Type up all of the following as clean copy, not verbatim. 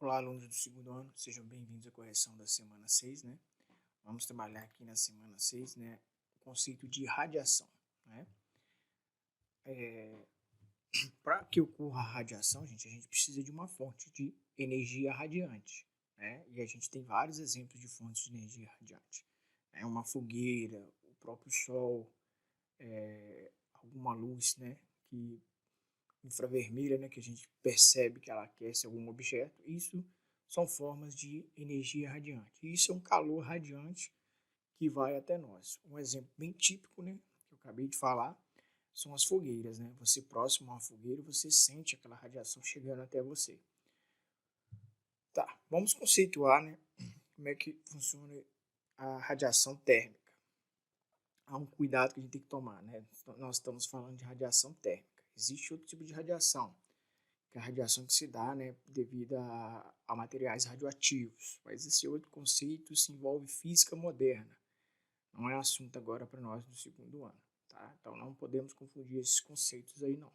Olá, alunos do segundo ano, sejam bem-vindos à correção da semana 6, né? Vamos trabalhar aqui na semana 6, né, o conceito de radiação, né? Para que ocorra a radiação, gente, a gente precisa de uma fonte de energia radiante, né? E a gente tem vários exemplos de fontes de energia radiante. Uma fogueira, o próprio sol, alguma luz, né, que infravermelha, né, que a gente percebe que ela aquece algum objeto. Isso são formas de energia radiante. Isso é um calor radiante que vai até nós. Um exemplo bem típico, né, que eu acabei de falar, são as fogueiras, né? Você próximo a uma fogueira, você sente aquela radiação chegando até você. Tá, vamos conceituar, né, como é que funciona a radiação térmica. Há um cuidado que a gente tem que tomar, né? Nós estamos falando de radiação térmica. Existe outro tipo de radiação, que é a radiação que se dá, né, devido a materiais radioativos. Mas esse outro conceito se envolve física moderna. Não é assunto agora para nós do segundo ano, tá? Então não podemos confundir esses conceitos aí, não.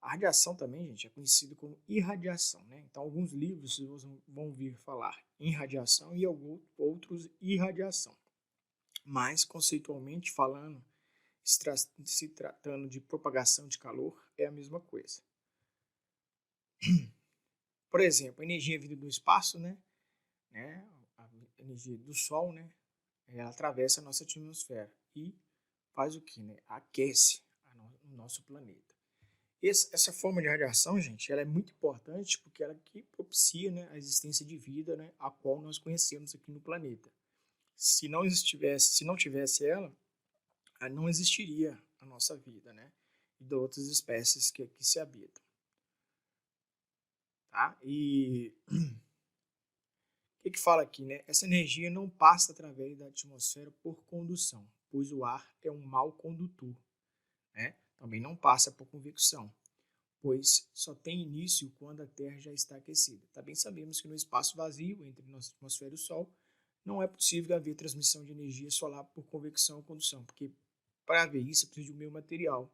A radiação também, gente, é conhecida como irradiação, né? Então alguns livros vocês vão vir falar em radiação e alguns outros irradiação. Mas, conceitualmente falando, se tratando de propagação de calor, é a mesma coisa. Por exemplo, a energia vinda do espaço, né? A energia do Sol, né? Ela atravessa a nossa atmosfera e faz o que, né? Aquece o nosso planeta. Essa forma de radiação, gente, ela é muito importante porque ela que propicia, né, a existência de vida, né, a qual nós conhecemos aqui no planeta. Se não tivesse ela, não existiria a nossa vida, né? E de outras espécies que aqui se habitam. Tá? E o que fala aqui, né? Essa energia não passa através da atmosfera por condução, pois o ar é um mau condutor, né? Também não passa por convecção, pois só tem início quando a Terra já está aquecida. Também sabemos que no espaço vazio entre nossa atmosfera e o Sol não é possível haver transmissão de energia solar por convecção ou condução, porque para haver isso precisa de um meio material.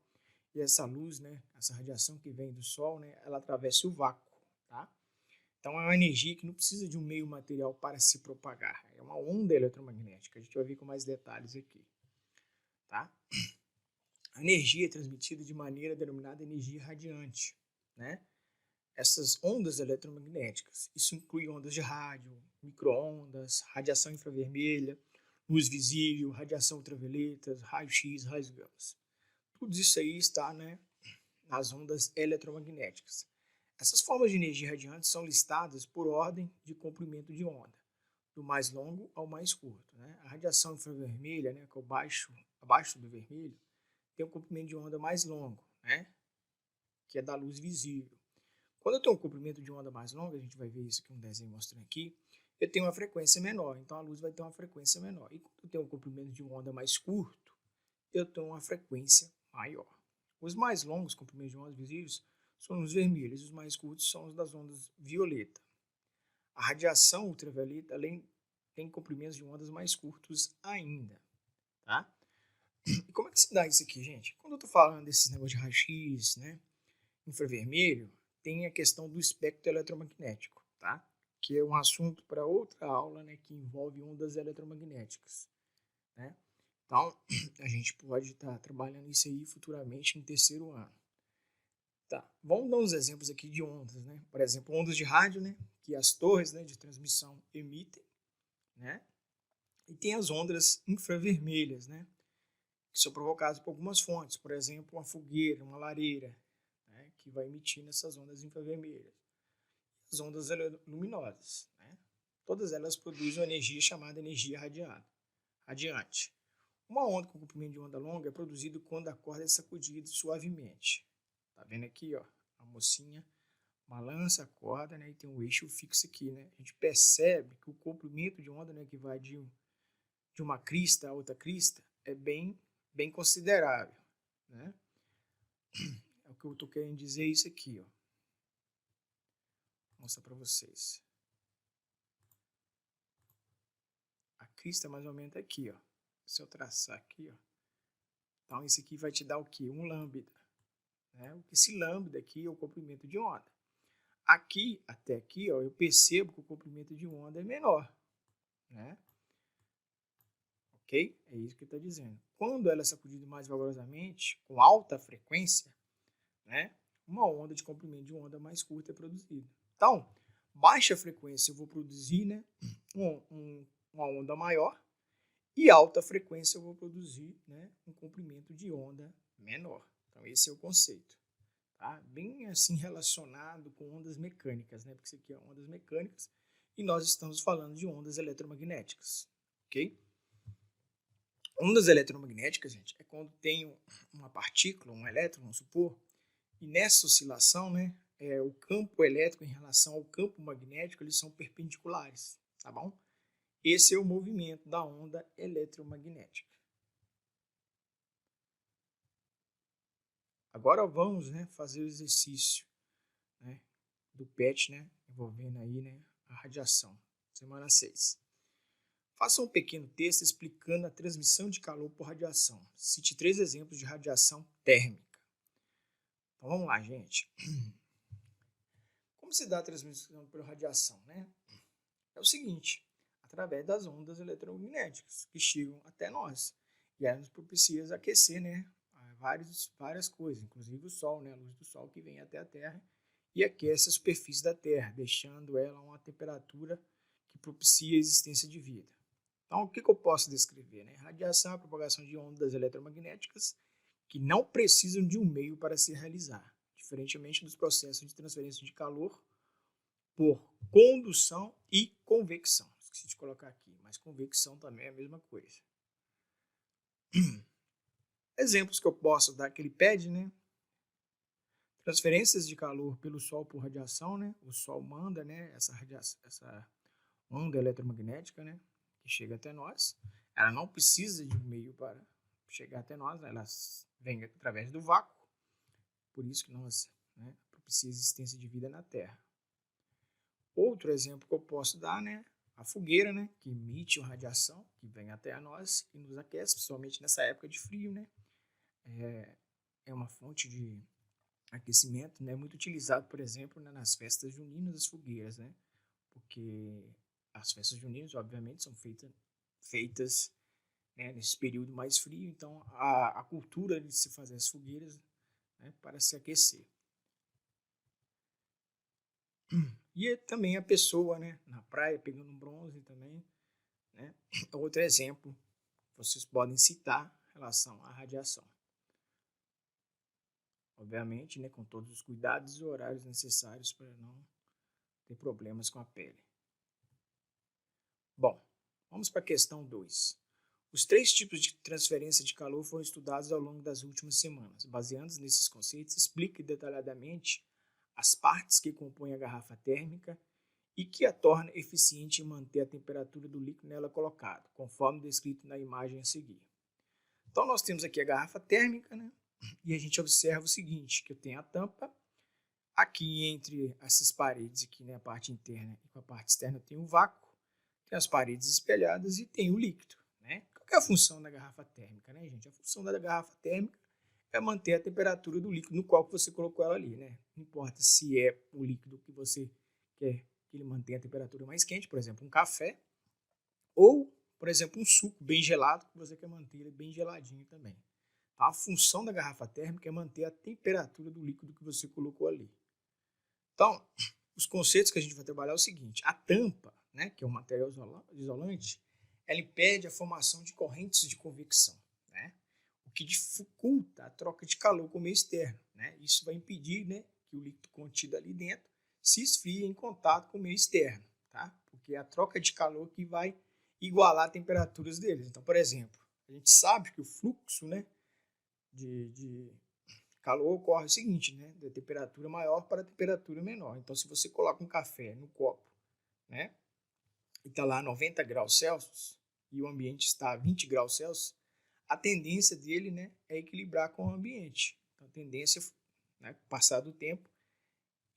E essa luz, né, essa radiação que vem do Sol, né, ela atravessa o vácuo, tá? Então é uma energia que não precisa de um meio material para se propagar. É uma onda eletromagnética. A gente vai ver com mais detalhes aqui, tá? A energia é transmitida de maneira denominada energia radiante, né? Essas ondas eletromagnéticas, isso inclui ondas de rádio, micro-ondas, radiação infravermelha, luz visível, radiação ultravioleta, raio-x, raios gamas. Tudo isso aí está, né, nas ondas eletromagnéticas. Essas formas de energia radiante são listadas por ordem de comprimento de onda, do mais longo ao mais curto, né? A radiação infravermelha, né, que é abaixo do vermelho, tem um comprimento de onda mais longo, né, que é da luz visível. Quando eu tenho um comprimento de onda mais longo, a gente vai ver isso aqui, um desenho mostrando aqui, eu tenho uma frequência menor, então a luz vai ter uma frequência menor. E quando eu tenho um comprimento de onda mais curto, eu tenho uma frequência maior. Os mais longos comprimentos de ondas visíveis são os vermelhos, os mais curtos são os das ondas violeta. A radiação ultravioleta além tem comprimentos de ondas mais curtos ainda, tá? E como é que se dá isso aqui, gente? Quando eu estou falando desses negócios de raio-x, né, infravermelho, tem a questão do espectro eletromagnético, tá? Que é um assunto para outra aula, né, que envolve ondas eletromagnéticas, né? Então, a gente pode estar trabalhando isso aí futuramente no terceiro ano. Tá, vamos dar uns exemplos aqui de ondas, né? Por exemplo, ondas de rádio, né, que as torres, né, de transmissão emitem, né? E tem as ondas infravermelhas, né, que são provocadas por algumas fontes, por exemplo, uma fogueira, uma lareira, né, que vai emitir essas ondas infravermelhas. As ondas luminosas, né? Todas elas produzem uma energia chamada energia radiante. Uma onda com comprimento de onda longa é produzida quando a corda é sacudida suavemente. Tá vendo aqui, ó? A mocinha balança a corda, né? E tem um eixo fixo aqui, né? A gente percebe que o comprimento de onda, né, que vai de uma crista a outra crista é bem considerável, né? É o que eu tô querendo dizer isso aqui, ó. Vou mostrar para vocês. A crista é mais ou menos aqui, ó. Se eu traçar aqui, ó. Então, esse aqui vai te dar o quê? Um lambda, né? Esse lambda aqui é o comprimento de onda. aqui até aqui, ó, eu percebo que o comprimento de onda é menor, né? Ok? É isso que está dizendo. Quando ela é sacudida mais vagarosamente, com alta frequência, né, uma onda de comprimento de onda mais curta é produzida. Então, baixa frequência eu vou produzir, né, uma onda maior, e alta frequência eu vou produzir, né, um comprimento de onda menor. Então, esse é o conceito. Tá? Bem assim relacionado com ondas mecânicas, né? Porque isso aqui é ondas mecânicas e nós estamos falando de ondas eletromagnéticas, ok? Ondas eletromagnéticas, gente, é quando tem uma partícula, um elétron, vamos supor, e nessa oscilação, né, o campo elétrico em relação ao campo magnético, eles são perpendiculares, tá bom? Esse é o movimento da onda eletromagnética. Agora vamos, né, fazer o exercício, né, do PET, né, envolvendo aí, né, a radiação. Semana 6. Faça um pequeno texto explicando a transmissão de calor por radiação. Cite 3 exemplos de radiação térmica. Então vamos lá, gente. Como se dá a transmissão por radiação, né? É o seguinte, através das ondas eletromagnéticas que chegam até nós. E elas propiciam aquecer, né, várias coisas, inclusive o Sol, né, a luz do Sol que vem até a Terra e aquece a superfície da Terra, deixando ela a uma temperatura que propicia a existência de vida. Então, o que eu posso descrever? Né? Radiação é a propagação de ondas eletromagnéticas que não precisam de um meio para se realizar, diferentemente dos processos de transferência de calor por condução e convecção. Esqueci de colocar aqui, mas convecção também é a mesma coisa. Exemplos que eu posso dar que ele pede, né? Transferências de calor pelo Sol por radiação, né? O Sol manda, né, essa onda eletromagnética, né, que chega até nós. Ela não precisa de um meio para chegar até nós, né? Ela vem através do vácuo. Por isso que nós, né, propicia a existência de vida na Terra. Outro exemplo que eu posso dar, né, a fogueira, né, que emite uma radiação que vem até a nós e nos aquece, principalmente nessa época de frio, né? É uma fonte de aquecimento, né, muito utilizado, por exemplo, né, nas festas juninas, as fogueiras, né? Porque as festas juninas, obviamente, são feitas, né, nesse período mais frio, então a cultura de se fazer as fogueiras, né, para se aquecer. E também a pessoa, né, na praia pegando um bronze também, né, é outro exemplo que vocês podem citar em relação à radiação. Obviamente, né, com todos os cuidados e horários necessários para não ter problemas com a pele. Bom, vamos para a questão 2. Os 3 tipos de transferência de calor foram estudados ao longo das últimas semanas. Baseados nesses conceitos, explique detalhadamente as partes que compõem a garrafa térmica e que a torna eficiente em manter a temperatura do líquido nela colocado, conforme descrito na imagem a seguir. Então, nós temos aqui a garrafa térmica, né? E a gente observa o seguinte, que eu tenho a tampa, aqui entre essas paredes, aqui, né, a parte interna e com a parte externa, eu tenho o vácuo, tem as paredes espelhadas e tem o líquido. Né? Qual é a função da garrafa térmica, né, gente? A função da garrafa térmica é manter a temperatura do líquido no qual você colocou ela ali, né? Não importa se é o líquido que você quer que ele mantenha a temperatura mais quente, por exemplo, um café, ou, por exemplo, um suco bem gelado, que você quer manter ele bem geladinho também. A função da garrafa térmica é manter a temperatura do líquido que você colocou ali. Então, os conceitos que a gente vai trabalhar é o seguinte: a tampa, né, que é um material isolante, ela impede a formação de correntes de convecção, né, o que dificulta a troca de calor com o meio externo. Né? Isso vai impedir, né, que o líquido contido ali dentro se esfrie em contato com o meio externo, tá? Porque é a troca de calor que vai igualar as temperaturas deles. Então, por exemplo, a gente sabe que o fluxo, né, de calor ocorre o seguinte, né, da temperatura maior para a temperatura menor. Então, se você coloca um café no copo, né, e está lá a 90 graus Celsius e o ambiente está a 20 graus Celsius, a tendência dele, né, é equilibrar com o ambiente. Então, a tendência, né, com o passar do tempo,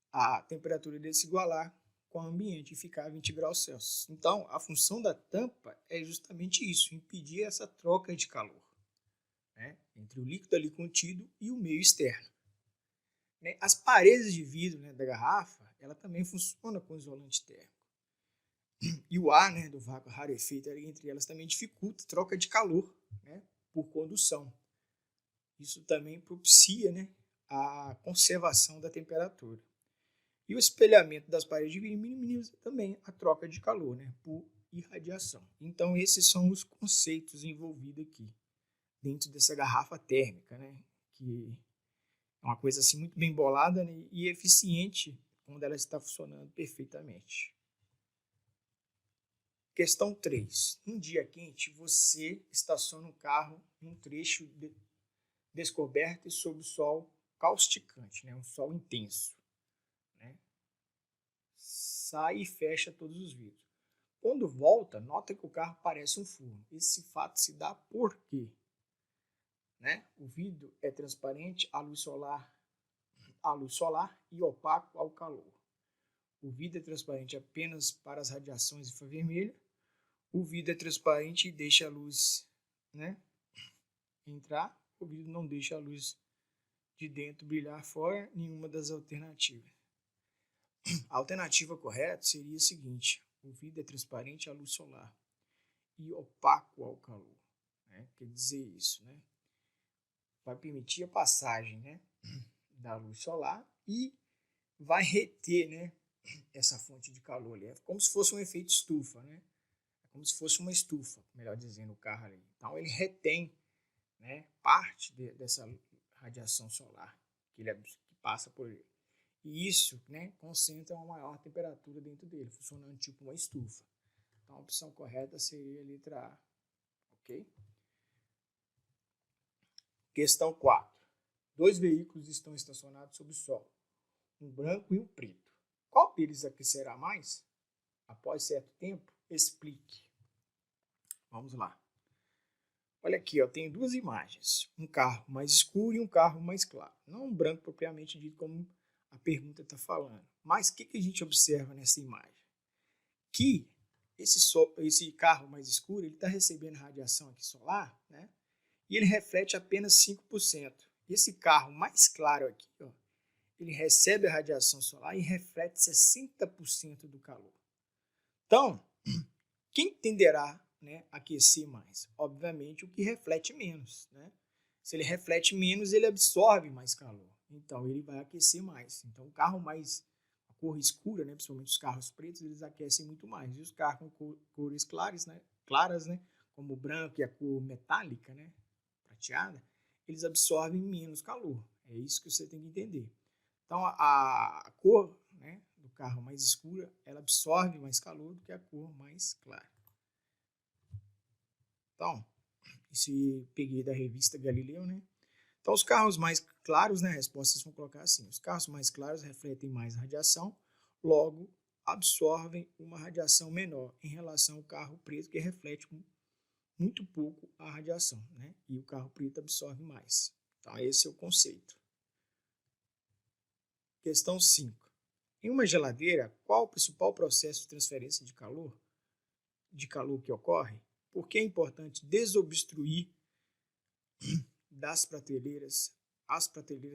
a temperatura dele se igualar com o ambiente e ficar a 20 graus Celsius. Então, a função da tampa é justamente isso, impedir essa troca de calor, né, entre o líquido ali contido e o meio externo. Né? As paredes de vidro, né, da garrafa, ela também funciona com isolante térmico. E o ar, né, do vácuo rarefeito entre elas também dificulta a troca de calor, né, por condução. Isso também propicia, né, a conservação da temperatura. E o espelhamento das paredes minimiza também a troca de calor, né, por irradiação. Então, esses são os conceitos envolvidos aqui, dentro dessa garrafa térmica, né, que é uma coisa assim muito bem bolada, né, e eficiente quando ela está funcionando perfeitamente. Questão 3. Um dia quente, você estaciona um carro em um trecho descoberto e sob o sol causticante, né, um sol intenso. Né? Sai e fecha todos os vidros. Quando volta, nota que o carro parece um forno. Esse fato se dá por quê? Né? O vidro é transparente à luz solar e opaco ao calor. O vidro é transparente apenas para as radiações infravermelhas. O vidro é transparente e deixa a luz, né, entrar. O vidro não deixa a luz de dentro brilhar fora, nenhuma das alternativas. A alternativa correta seria a seguinte: o vidro é transparente à luz solar e opaco ao calor. Né? Quer dizer isso, né? Vai permitir a passagem, né, da luz solar e vai reter, né, essa fonte de calor ali. É como se fosse um efeito estufa, né? É como se fosse uma estufa, melhor dizendo, o carro ali. Então ele retém, né, parte dessa radiação solar que passa por ele. E isso, né, concentra uma maior temperatura dentro dele, funcionando tipo uma estufa. Então a opção correta seria a letra A. Ok? Questão 4. 2 veículos estão estacionados sob o sol, um branco e um preto. Qual deles aquecerá mais? Após certo tempo, explique. Vamos lá. Olha aqui, ó, tem duas imagens. Um carro mais escuro e um carro mais claro. Não um branco propriamente dito como a pergunta está falando. Mas o que a gente observa nessa imagem? Que esse carro mais escuro está recebendo radiação aqui solar, né? E ele reflete apenas 5%. Esse carro mais claro aqui, ó, ele recebe a radiação solar e reflete 60% do calor. Então, quem tenderá, né, a aquecer mais? Obviamente o que reflete menos. Né? Se ele reflete menos, ele absorve mais calor. Então, ele vai aquecer mais. Então, o carro mais, a cor escura, né, principalmente os carros pretos, eles aquecem muito mais. E os carros com cores claras, né, como o branco e a cor metálica, né, prateada, eles absorvem menos calor. É isso que você tem que entender. Então, a cor, né, do carro mais escura, ela absorve mais calor do que a cor mais clara. Então, isso peguei da revista Galileu, né? Então, os carros mais claros, né, a resposta vocês vão colocar assim: os carros mais claros refletem mais radiação, logo absorvem uma radiação menor em relação ao carro preto, que reflete muito pouco a radiação, né? E o carro preto absorve mais. Então, esse é o conceito. Questão 5. Em uma geladeira, qual o principal processo de transferência de calor que ocorre? Por que é importante desobstruir as prateleiras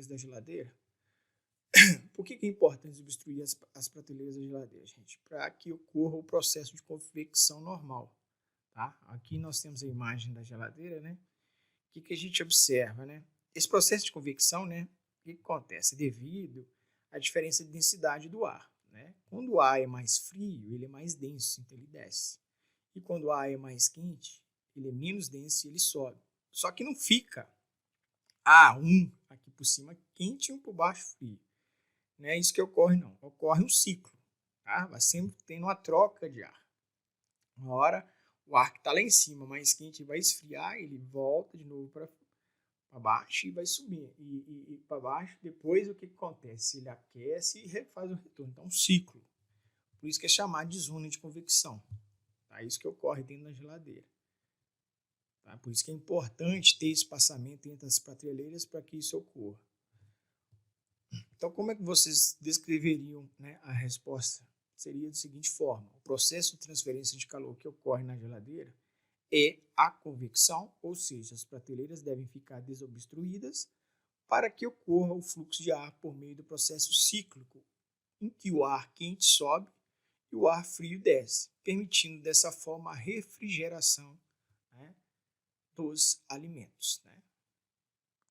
da geladeira? Por que é importante desobstruir as prateleiras da geladeira, gente? Para que ocorra o processo de convecção normal. Tá? Aqui nós temos a imagem da geladeira, né? O que a gente observa, né? Esse processo de convecção, né? O que acontece? Devido à diferença de densidade do ar. Né? Quando o ar é mais frio, ele é mais denso, então ele desce. E quando o ar é mais quente, ele é menos denso e ele sobe. Só que não fica um aqui por cima quente e um por baixo frio. Não é isso que ocorre, não. Ocorre um ciclo. Tá? Vai sempre tendo uma troca de ar. Uma hora o ar que está lá em cima, mais quente, vai esfriar, ele volta de novo para baixo e vai subir. E para baixo, depois o que acontece? Ele aquece e faz o retorno. Então, um ciclo. Por isso que é chamado de zona de convecção. Tá? Isso que ocorre dentro da geladeira. Tá? Por isso que é importante ter espaçamento entre as prateleiras para que isso ocorra. Então, como é que vocês descreveriam, né, a resposta? Seria da seguinte forma: o processo de transferência de calor que ocorre na geladeira é a convecção, ou seja, as prateleiras devem ficar desobstruídas para que ocorra o fluxo de ar por meio do processo cíclico em que o ar quente sobe e o ar frio desce, permitindo dessa forma a refrigeração, né, dos alimentos, né?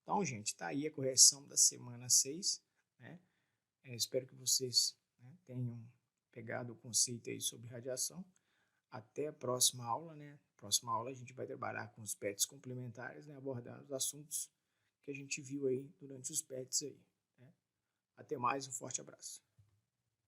Então, gente, está aí a correção da semana 6, né? Espero que vocês, né, tenham pegado o conceito aí sobre radiação. Até a próxima aula, né? Próxima aula a gente vai trabalhar com os PETs complementares, né, abordando os assuntos que a gente viu aí durante os PETs aí, né? Até mais, um forte abraço.